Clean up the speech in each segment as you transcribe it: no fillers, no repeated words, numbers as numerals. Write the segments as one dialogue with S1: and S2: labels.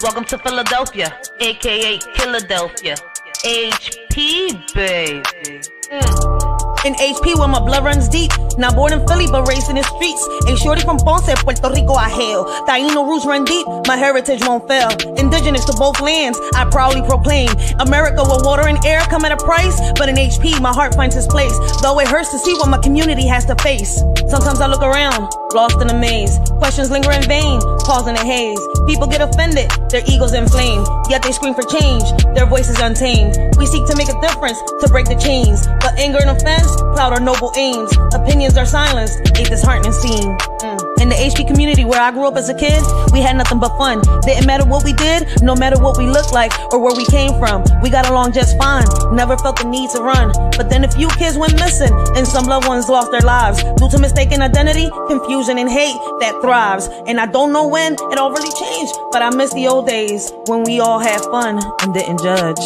S1: Welcome to Philadelphia, aka Philadelphia. HP, baby.
S2: In HP where my blood runs deep. Not born in Philly but raised in the streets. A shorty from Ponce, Puerto Rico I hail. Taino roots run deep, my heritage won't fail. Indigenous to both lands, I proudly proclaim. America where water and air come at a price. But in HP my heart finds its place. Though it hurts to see what my community has to face. Sometimes I look around, lost in a maze. Questions linger in vain, pause in a haze. People get offended, their egos inflamed. Yet they scream for change, their voices untamed. We seek to make a difference, to break the chains. But anger and offense cloud our noble aims. Opinions are silenced, a disheartening scene. In the HP community where I grew up as a kid, we had nothing but fun. Didn't matter what we did, no matter what we looked like or where we came from. We got along just fine, never felt the need to run. But then a few kids went missing and some loved ones lost their lives due to mistaken identity, confusion and hate that thrives. And I don't know when it all really changed, but I miss the old days when we all had fun and didn't judge.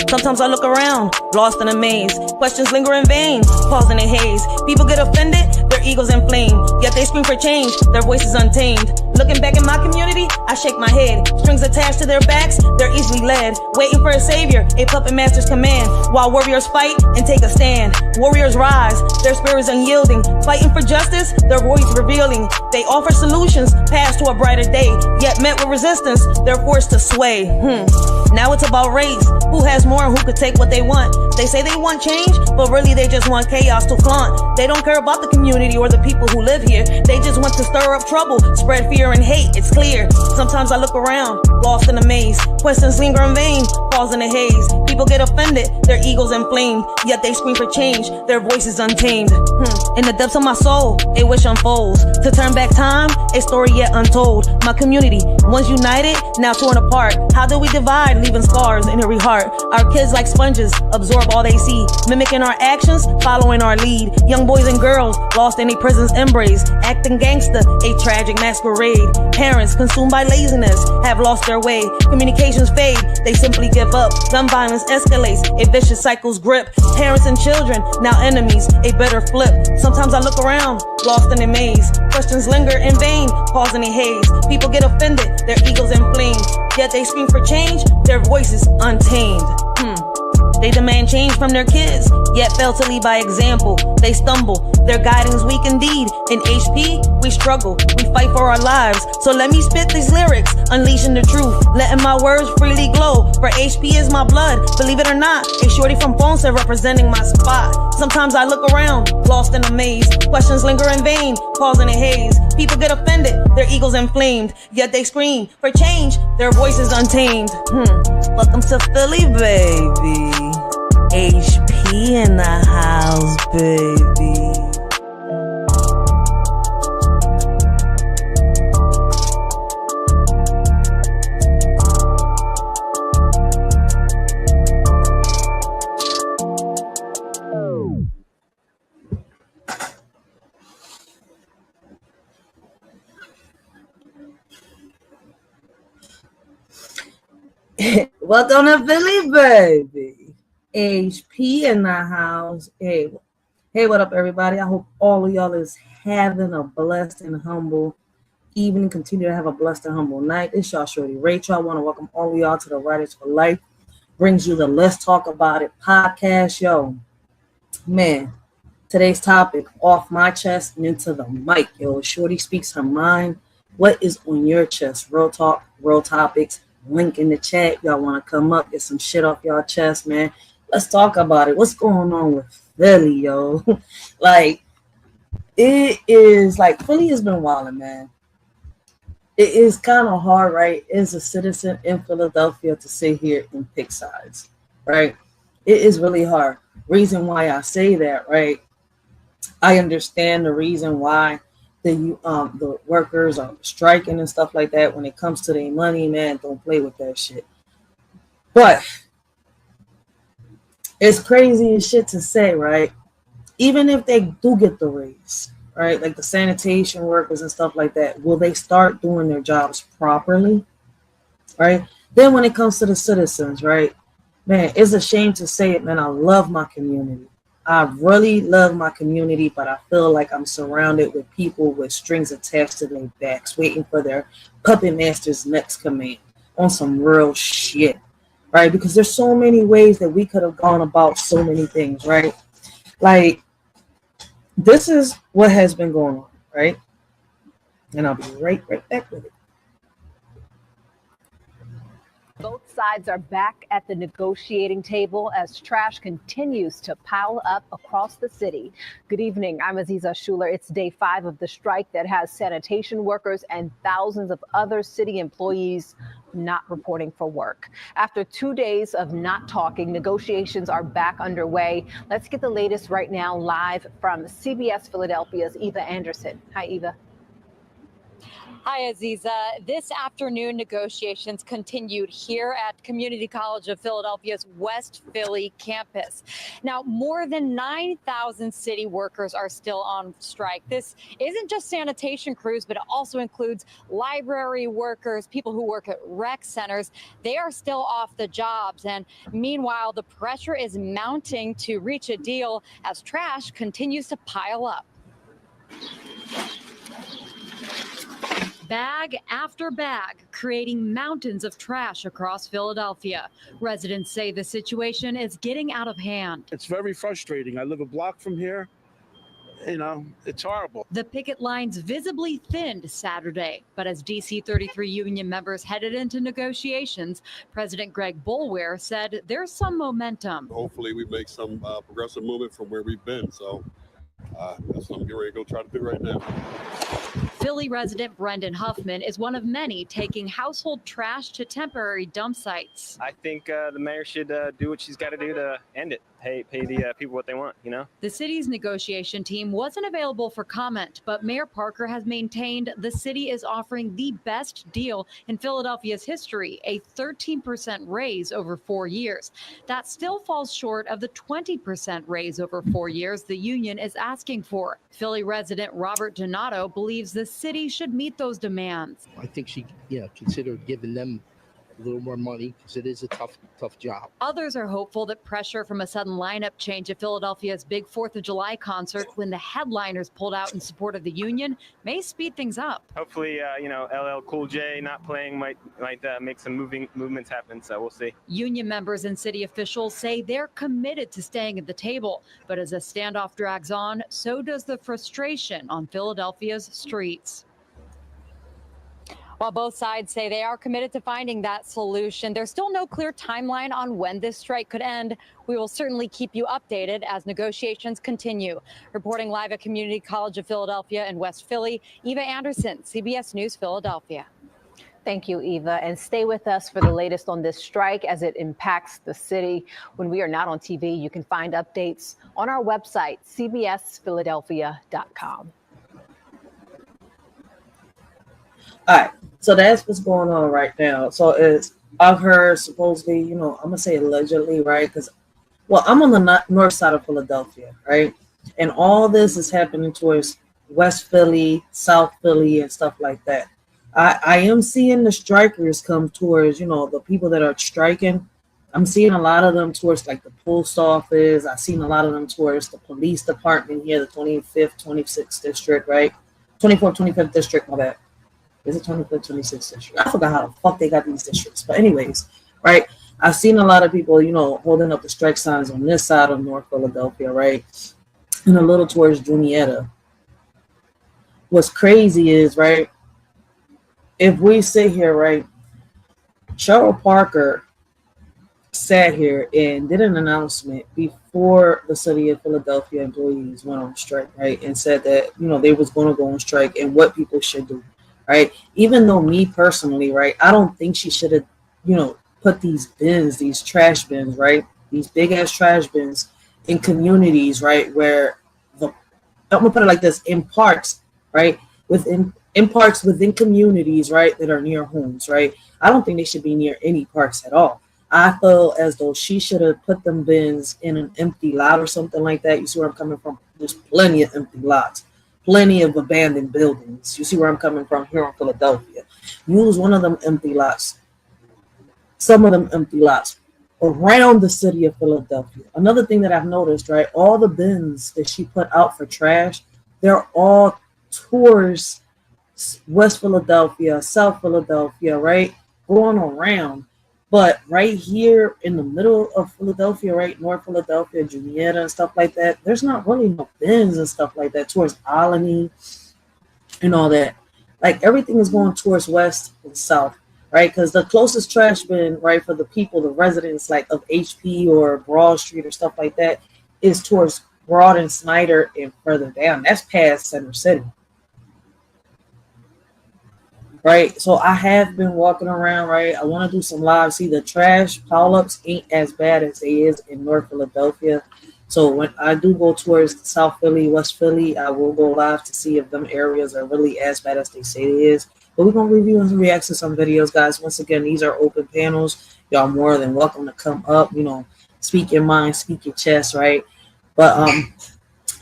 S2: Sometimes I look around, lost in a maze. Questions linger in vain, pause in a haze. People get offended, their egos inflamed. Yet they scream for change, their voices untamed. Looking back in my community, I shake my head. Strings attached to their backs, they're easily led. Waiting for a savior, a puppet master's command. While warriors fight and take a stand. Warriors rise, their spirits unyielding. Fighting for justice, their voice revealing. They offer solutions, paths to a brighter day. Yet met with resistance, they're forced to sway. Now it's about race, who has more and who could take what they want. They say they want change, but really they just want chaos to flaunt. They don't care about the community or the people who live here. They just want to stir up trouble, spread fear and hate, it's clear. Sometimes I look around, lost in a maze. Questions linger in vain, pause in a haze. People get offended, their egos inflamed. Yet they scream for change, their voices untamed. In the depths of my soul, a wish unfolds. To turn back time, a story yet untold. My community, once united, now torn apart. How do we divide, leaving scars in every heart? Our kids like sponges, absorb all they see. Mimicking our actions, following our lead. Young boys and girls, lost in a prison's embrace. Acting gangster, a tragic masquerade. Parents, consumed by laziness, have lost their way. Communications fade, they simply give up. Gun violence escalates, a vicious cycle's grip. Parents and children, now enemies, a bitter flip. Sometimes I look around, lost in a maze. Questions linger in vain, pause in a haze. People get offended, their egos inflamed. Yet they scream for change, their voices untamed. They demand change from their kids, yet fail to lead by example. They stumble, their guidance weak indeed. In HP, we struggle, we fight for our lives. So let me spit these lyrics, unleashing the truth, letting my words freely glow. For HP is my blood, believe it or not. A shorty from Ponce representing my spot. Sometimes I look around, lost in a maze. Questions linger in vain, pause in a haze. People get offended, their egos inflamed. Yet they scream for change, their voices untamed. Welcome to Philly, baby. HP in the house, baby.
S3: Welcome to Philly, baby. HP in the house. Hey, what up, everybody? I hope all of y'all is having a blessed and humble evening. Continue to have a blessed and humble night. It's y'all, shorty Racheal. I want to welcome all of y'all to the Writers for Life. Brings you the Let's Talk About It podcast. Yo, man, today's topic, off my chest and into the mic. Yo, shorty speaks her mind. What is on your chest? Real talk, real topics. Link in the chat. Y'all want to come up, get some shit off y'all chest, man. Let's talk about it. What's going on with Philly, yo? Like, it is like Philly has been wilding, man. It is kind of hard, right, as a citizen in Philadelphia to sit here and pick sides, right? It is really hard. Reason why I say that, right? I understand the reason why the workers are striking and stuff like that. When it comes to their money, man, don't play with that shit. But it's crazy as shit to say, right? Even if they do get the raise, right? Like the sanitation workers and stuff like that, will they start doing their jobs properly, right? Then when it comes to the citizens, right? Man, it's a shame to say it, man. I love my community. I really love my community, but I feel like I'm surrounded with people with strings attached to their backs, waiting for their puppet master's next command. on some real shit, right? Because there's so many ways that we could have gone about so many things, right? Like, this is what has been going on, right? And I'll be right back with it.
S4: Both sides are back at the negotiating table as trash continues to pile up across the city. Good evening. I'm Aziza Schuler. It's day 5 of the strike that has sanitation workers and thousands of other city employees not reporting for work. After 2 days of not talking, negotiations are back underway. Let's get the latest right now live from CBS Philadelphia's Eva Anderson. Hi, Eva.
S5: Hi, Aziza. This afternoon, negotiations continued here at Community College of Philadelphia's West Philly campus. Now, more than 9,000 city workers are still on strike. This isn't just sanitation crews, but it also includes library workers, people who work at rec centers. They are still off the jobs. And meanwhile, the pressure is mounting to reach a deal as trash continues to pile up. Bag after bag, creating mountains of trash across Philadelphia. Residents say the situation is getting out of hand.
S6: It's very frustrating. I live a block from here. You know, it's horrible.
S5: The picket lines visibly thinned Saturday, but as DC 33 union members headed into negotiations, President Greg Boulware said there's some momentum.
S7: Hopefully we make some progressive movement from where we've been. So that's what I'm getting ready to go try to do right now.
S5: Philly resident Brendan Huffman is one of many taking household trash to temporary dump sites.
S8: I think the mayor should do what she's got to do to end it. Pay the people what they want, you know?
S5: The city's negotiation team wasn't available for comment, but Mayor Parker has maintained the city is offering the best deal in Philadelphia's history, a 13% raise over 4 years. That still falls short of the 20% raise over 4 years the union is asking for. Philly resident Robert Donato believes the city should meet those demands.
S9: I think she, considered giving them a little more money because it is a tough job.
S5: Others are hopeful that pressure from a sudden lineup change at Philadelphia's big 4th of July concert when the headliners pulled out in support of the union may speed things up.
S8: Hopefully, LL Cool J not playing might make some movements happen, so we'll see.
S5: Union members and city officials say they're committed to staying at the table, but as a standoff drags on, so does the frustration on Philadelphia's streets. While both sides say they are committed to finding that solution, there's still no clear timeline on when this strike could end. We will certainly keep you updated as negotiations continue. Reporting live at Community College of Philadelphia in West Philly, Eva Anderson, CBS News, Philadelphia.
S4: Thank you, Eva. And stay with us for the latest on this strike as it impacts the city. When we are not on TV, you can find updates on our website, cbsphiladelphia.com.
S3: All right, so that's what's going on right now. So I've heard supposedly, I'm gonna say allegedly, right? Because, I'm on the north side of Philadelphia, right? And all this is happening towards West Philly, South Philly, and stuff like that. I am seeing the strikers come towards, the people that are striking. I'm seeing a lot of them towards like the post office. I've seen a lot of them towards the police department here, the 25th, 26th district, right? 24th, 25th district, my bad. Is it 25th, 26th district? I forgot how the fuck they got these districts. But anyways, right? I've seen a lot of people, holding up the strike signs on this side of North Philadelphia, right? And a little towards Juniata. What's crazy is, right? If we sit here, right? Cheryl Parker sat here and did an announcement before the city of Philadelphia employees went on strike, right? And said that, they was going to go on strike and what people should do. Right. Even though me personally, right, I don't think she should have, put these bins, these trash bins, right, these big ass trash bins in communities, right, where I'm gonna put it like this, in parks, right, in parks within communities, right, that are near homes, right. I don't think they should be near any parks at all. I feel as though she should have put them bins in an empty lot or something like that. You see where I'm coming from? There's plenty of empty lots. Plenty of abandoned buildings. You see where I'm coming from here in Philadelphia. Use one of them empty lots. Some of them empty lots around the city of Philadelphia. Another thing that I've noticed, right? All the bins that she put out for trash, they're all towards West Philadelphia, South Philadelphia, right? going around. But right here in the middle of Philadelphia, right, North Philadelphia, Juniata and stuff like that, there's not really no bins and stuff like that towards Alany and all that. Like everything is going towards west and south, right? Because the closest trash bin, right, for the people, the residents like of HP or Broad Street or stuff like that is towards Broad and Snyder and further down. That's past Center City. Right, so I have been walking around, right? I want to do some live. See, the trash pile-ups ain't as bad as they is in North Philadelphia. So when I do go towards South Philly, West Philly, I will go live to see if them areas are really as bad as they say it is. But we're going to review and react to some videos, guys. Once again, these are open panels. Y'all more than welcome to come up, you know, speak your mind, speak your chest, right? But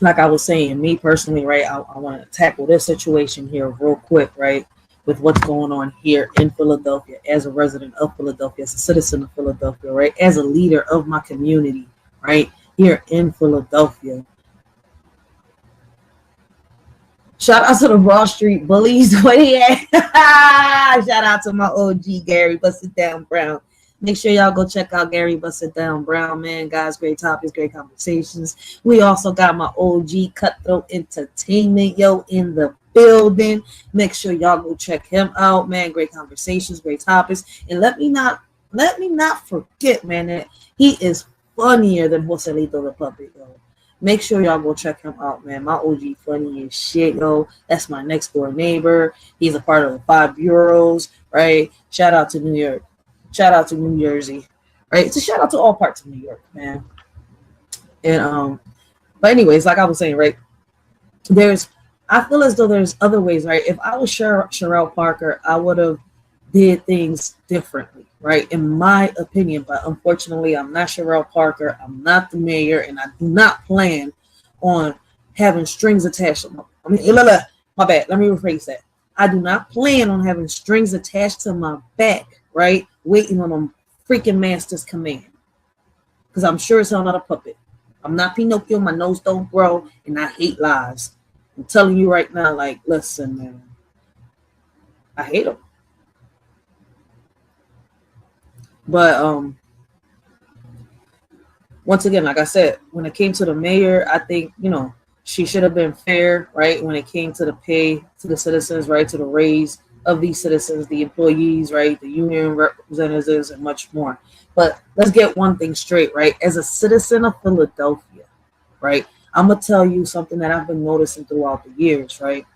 S3: like I was saying, me personally, right, I want to tackle this situation here real quick, right? With what's going on here in Philadelphia as a resident of Philadelphia, as a citizen of Philadelphia, right? As a leader of my community, right? Here in Philadelphia. Shout out to the Broad Street Bullies. Where he at? Shout out to my OG, Gary Bust It Down Brown. Make sure y'all go check out Gary Bust It Down Brown, man. Guys, great topics, great conversations. We also got my OG Cutthroat Entertainment, yo, in the building. Make sure y'all go check him out, man. Great conversations, great topics. And let me not forget, man, that he is funnier than Joselito the Puppet, yo. Make sure y'all go check him out, man. My OG funny as shit, yo. That's my next door neighbor. He's a part of the 5 bureaus, right? Shout out to New York. Shout out to New Jersey, right? It's a shout out to all parts of New York, man. And but anyways, like I was saying, right? I feel as though there's other ways, right? If I was Sherelle Parker, I would have did things differently, right? In my opinion, but unfortunately, I'm not Sherelle Parker. I'm not the mayor, and I do not plan on having strings attached. My bad. Let me rephrase that. I do not plan on having strings attached to my back, right? Waiting on a freaking master's command. Because I'm sure it's not a puppet. I'm not Pinocchio. My nose don't grow, and I hate lies. I'm telling you right now, like, listen, man. I hate them. But once again, like I said, when it came to the mayor, I think, you know, she should have been fair, right? When it came to the pay to the citizens, right? To the raise of these citizens, the employees, right? The union representatives and much more. But let's get one thing straight, right? As a citizen of Philadelphia, right? I'm going to tell you something that I've been noticing throughout the years, right?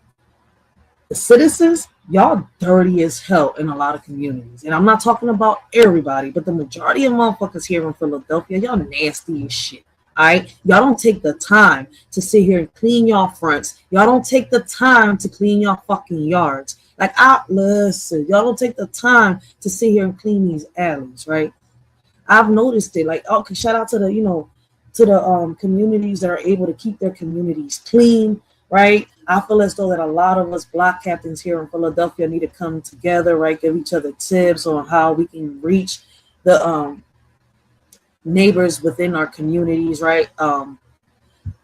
S3: The citizens, y'all dirty as hell in a lot of communities. And I'm not talking about everybody, but the majority of motherfuckers here in Philadelphia, y'all nasty as shit. All right? Y'all don't take the time to sit here and clean y'all fronts. Y'all don't take the time to clean y'all fucking yards. Like, listen, y'all don't take the time to sit here and clean these alleys, right? I've noticed it. Like, okay, shout out to the, you know, to the communities that are able to keep their communities clean, right? I feel as though that a lot of us block captains here in Philadelphia need to come together, right? Give each other tips on how we can reach the neighbors within our communities, right?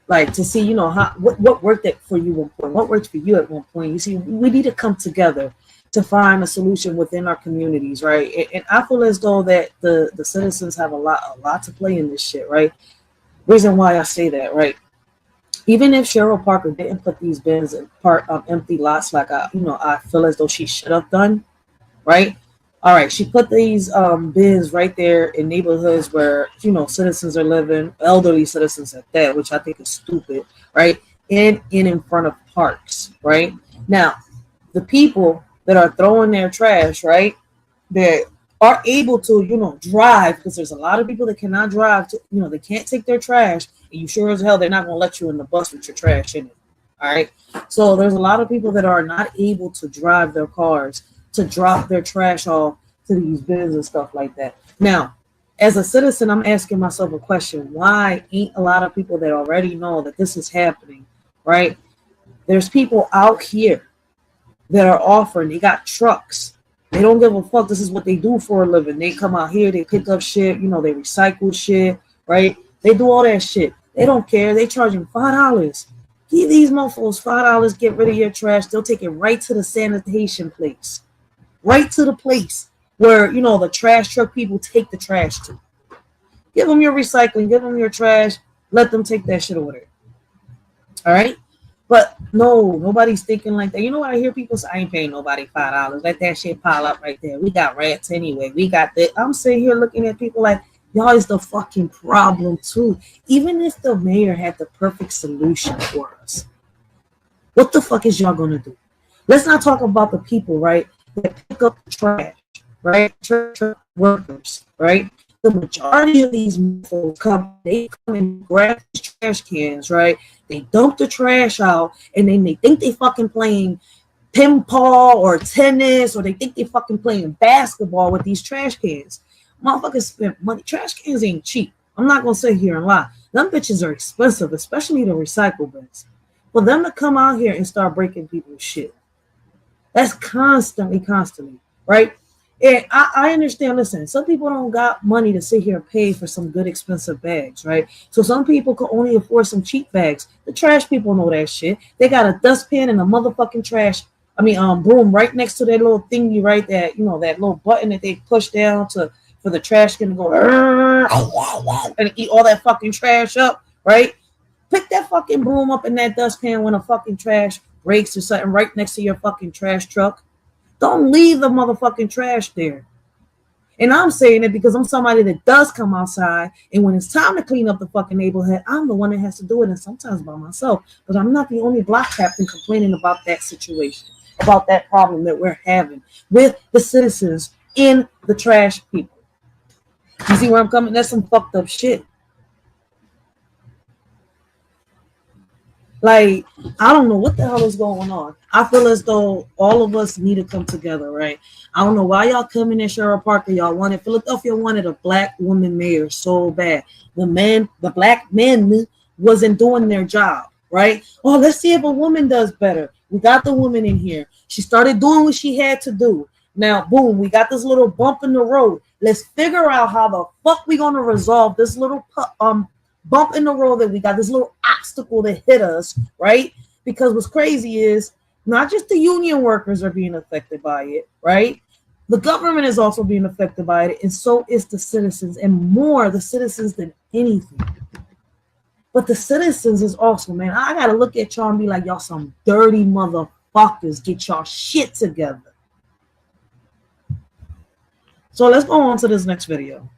S3: Like to see, you know, what worked for you at one point, what worked for you at one point. You see, we need to come together to find a solution within our communities, right? And I feel as though that the citizens have a lot to play in this shit, right? Reason why I say that, right? Even if Cheryl Parker didn't put these bins in empty lots like I feel as though she should have done, right? All right, she put these bins right there in neighborhoods where, you know, citizens are living, elderly citizens at that, which I think is stupid, right? And in front of parks, right? Now, the people that are throwing their trash, right, that are able to, you know, drive, because there's a lot of people that cannot drive, to, you know, they can't take their trash, and you sure as hell they're not going to let you in the bus with your trash in it, all right? So there's a lot of people that are not able to drive their cars to drop their trash off to these bins and stuff like that. Now, as a citizen, I'm asking myself a question. Why ain't a lot of people that already know that this is happening, right? There's people out here that are offering, they got trucks. They don't give a fuck. This is what they do for a living. They come out here, they pick up shit, you know, they recycle shit, right? They do all that shit. They don't care. They charging $5. Give these mofos $5, get rid of your trash. They'll take it right to the sanitation place. Right to the place. where, you know, the trash truck people take the trash to. Give them your recycling, give them your trash, let them take that shit over there. All right? But no, nobody's thinking like that. You know what I hear people say? I ain't paying nobody $5. Let that shit pile up right there. We got rats anyway. We got that. I'm sitting here looking at people like, y'all is the fucking problem too. Even if the mayor had the perfect solution for us, what the fuck is y'all gonna do? Let's not talk about the people, right, that pick up the trash, right? Church workers, right? The majority of these folks they come and grab these trash cans, right? They dump the trash out, and then they think they fucking playing pinball or tennis, or they think they fucking playing basketball with these trash cans. Motherfuckers spend money. Trash cans ain't cheap. I'm not gonna sit here and lie. Them bitches are expensive, especially the recycle bins. For them to come out here and start breaking people's shit, that's constantly, right? And I understand, listen, some people don't got money to sit here and pay for some good expensive bags, right? So some people can only afford some cheap bags. The trash people know that shit. They got a dustpan and a motherfucking broom right next to that little thingy, right? That, you know, that little button that they push down for the trash can to go and eat all that fucking trash up, right? Pick that fucking broom up in that dustpan when a fucking trash breaks or something right next to your fucking trash truck. Don't leave the motherfucking trash there. And I'm saying it because I'm somebody that does come outside, and when it's time to clean up the fucking neighborhood, I'm the one that has to do it, and sometimes by myself. But I'm not the only block captain complaining about that situation, about that problem that we're having with the citizens in the trash people. You see where I'm coming? That's some fucked up shit. Like, I don't know what the hell is going on. I feel as though all of us need to come together, right? I don't know why y'all coming in Sherrill Park and y'all wanted Philadelphia wanted a black woman mayor so bad. The black men wasn't doing their job, right? Oh, let's see if a woman does better. We got the woman in here. She started doing what she had to do. Now, boom, we got this little bump in the road. Let's figure out how the fuck we gonna resolve this little bump in the road that we got, this little obstacle that hit us, right? Because what's crazy is not just the union workers are being affected by it, right? The government is also being affected by it, and so is the citizens, and more the citizens than anything. But the citizens is also, man, I gotta look at y'all and be like, y'all some dirty motherfuckers. Get y'all shit together. So let's go on to this next video.